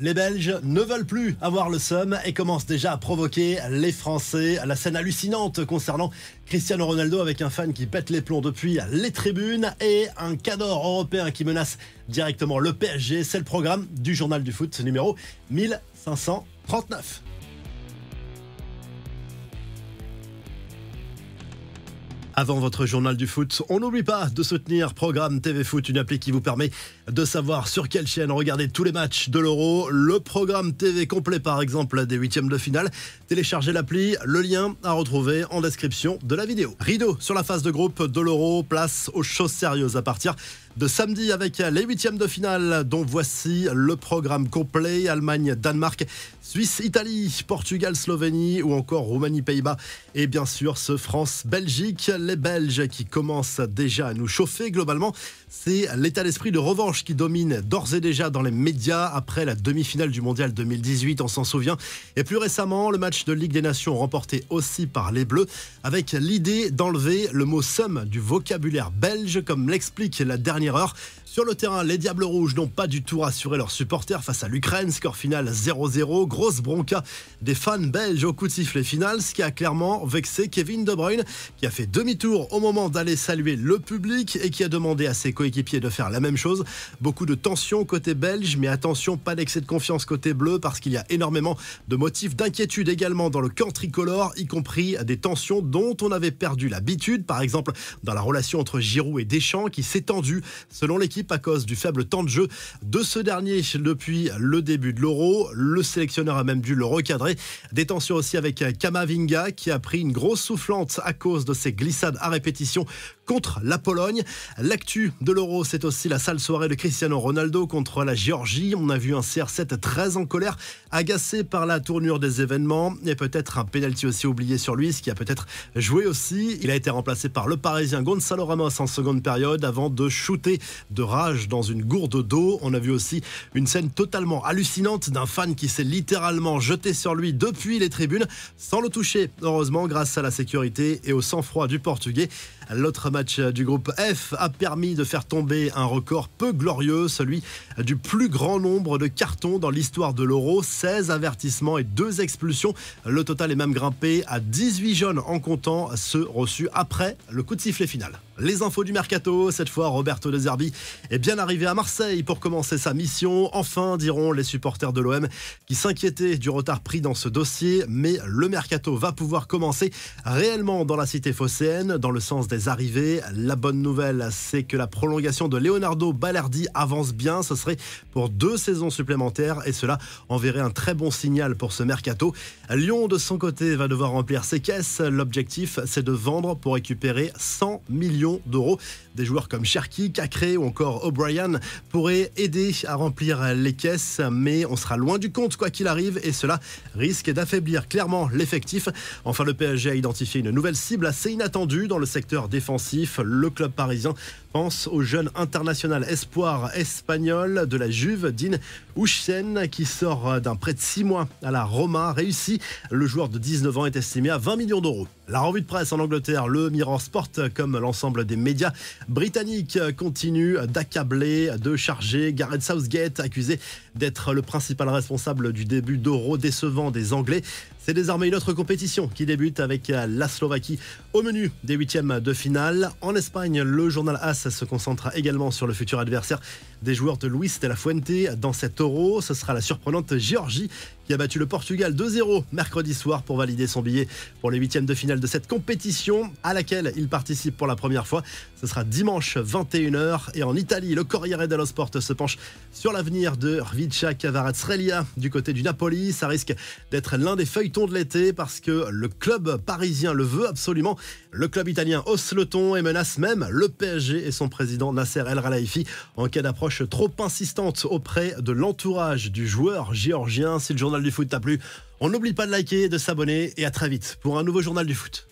Les Belges ne veulent plus avoir le seum et commencent déjà à provoquer les Français. La scène hallucinante concernant Cristiano Ronaldo avec un fan qui pète les plombs depuis les tribunes et un cador européen qui menace directement le PSG. C'est le programme du Journal du Foot numéro 1539. Avant votre journal du foot, on n'oublie pas de soutenir Programme TV Foot, une appli qui vous permet de savoir sur quelle chaîne regarder tous les matchs de l'Euro. Le programme TV complet par exemple des huitièmes de finale. Téléchargez l'appli, le lien à retrouver en description de la vidéo. Rideau sur la phase de groupe de l'Euro, place aux choses sérieuses à partir de samedi avec les huitièmes de finale dont voici le programme complet. Allemagne-Danemark, Suisse-Italie, Portugal-Slovénie ou encore Roumanie-Pays-Bas et bien sûr ce France-Belgique. Les Belges qui commencent déjà à nous chauffer globalement. C'est l'état d'esprit de revanche qui domine d'ores et déjà dans les médias après la demi-finale du Mondial 2018, on s'en souvient. Et plus récemment, le match de Ligue des Nations remporté aussi par les Bleus avec l'idée d'enlever le mot seum du vocabulaire belge comme l'explique la dernière heure. Sur le terrain, les Diables Rouges n'ont pas du tout rassuré leurs supporters face à l'Ukraine. Score final 0-0. Grosse bronca des fans belges au coup de sifflet final, ce qui a clairement vexé Kevin De Bruyne, qui a fait demi-tour au moment d'aller saluer le public et qui a demandé à ses coéquipiers de faire la même chose. Beaucoup de tension côté belge, mais attention, pas d'excès de confiance côté bleu, parce qu'il y a énormément de motifs d'inquiétude également dans le camp tricolore, y compris des tensions dont on avait perdu l'habitude. Par exemple, dans la relation entre Giroud et Deschamps, qui s'est tendue, selon l'équipe, à cause du faible temps de jeu de ce dernier depuis le début de l'Euro. Le sélectionneur a même dû le recadrer. Des tensions aussi avec Kamavinga qui a pris une grosse soufflante à cause de ses glissades à répétition contre la Pologne. L'actu de l'Euro, c'est aussi la sale soirée de Cristiano Ronaldo contre la Géorgie. On a vu un CR7 très en colère, agacé par la tournure des événements et peut-être un pénalty aussi oublié sur lui, ce qui a peut-être joué aussi. Il a été remplacé par le Parisien Gonzalo Ramos en seconde période avant de shooter de rage dans une gourde d'eau. On a vu aussi une scène totalement hallucinante d'un fan qui s'est littéralement jeté sur lui depuis les tribunes sans le toucher. Heureusement, grâce à la sécurité et au sang-froid du Portugais. L'autre match du groupe F a permis de faire tomber un record peu glorieux, celui du plus grand nombre de cartons dans l'histoire de l'Euro. 16 avertissements et 2 expulsions. Le total est même grimpé à 18 jaunes en comptant ceux reçus après le coup de sifflet final. Les infos du mercato, cette fois Roberto De Zerbi est bien arrivé à Marseille pour commencer sa mission. Enfin, diront les supporters de l'OM qui s'inquiétaient du retard pris dans ce dossier. Mais le mercato va pouvoir commencer réellement dans la cité phocéenne, dans le sens des arrivées. La bonne nouvelle, c'est que la prolongation de Leonardo Balerdi avance bien. Ce serait pour 2 saisons supplémentaires et cela enverrait un très bon signal pour ce mercato. Lyon, de son côté, va devoir remplir ses caisses. L'objectif, c'est de vendre pour récupérer 100 millions d'euros. Des joueurs comme Cherki, Cacré ou encore O'Brien pourraient aider à remplir les caisses, mais on sera loin du compte quoi qu'il arrive et cela risque d'affaiblir clairement l'effectif. Enfin, le PSG a identifié une nouvelle cible assez inattendue dans le secteur défensif. Le club parisien pense au jeune international espoir espagnol de la Juve, Dean Huijsen, qui sort d'un prêt de 6 mois à la Roma. Réussi, le joueur de 19 ans est estimé à 20 millions d'euros. La revue de presse en Angleterre, le Mirror Sport, comme l'ensemble des médias britanniques, continue d'accabler, de charger Gareth Southgate, accusé d'être le principal responsable du début d'Euro décevant des Anglais. C'est désormais une autre compétition qui débute avec la Slovaquie au menu des huitièmes de finale. En Espagne, le journal AS se concentre également sur le futur adversaire des joueurs de Luis de la Fuente dans cet Euro. Ce sera la surprenante Géorgie qui a battu le Portugal 2-0 mercredi soir pour valider son billet pour les huitièmes de finale de cette compétition à laquelle il participe pour la première fois. Ce sera dimanche 21h. Et en Italie, le Corriere dello Sport se penche sur l'avenir de Rvica Kvaratskhelia du côté du Napoli. Ça risque d'être l'un des feuilletons de l'été parce que le club parisien le veut absolument. Le club italien hausse le ton et menace même le PSG et son président Nasser El Khelaifi en cas d'approche trop insistante auprès de l'entourage du joueur géorgien. Si le journal du foot t'a plu, on n'oublie pas de liker, de s'abonner et à très vite pour un nouveau journal du foot.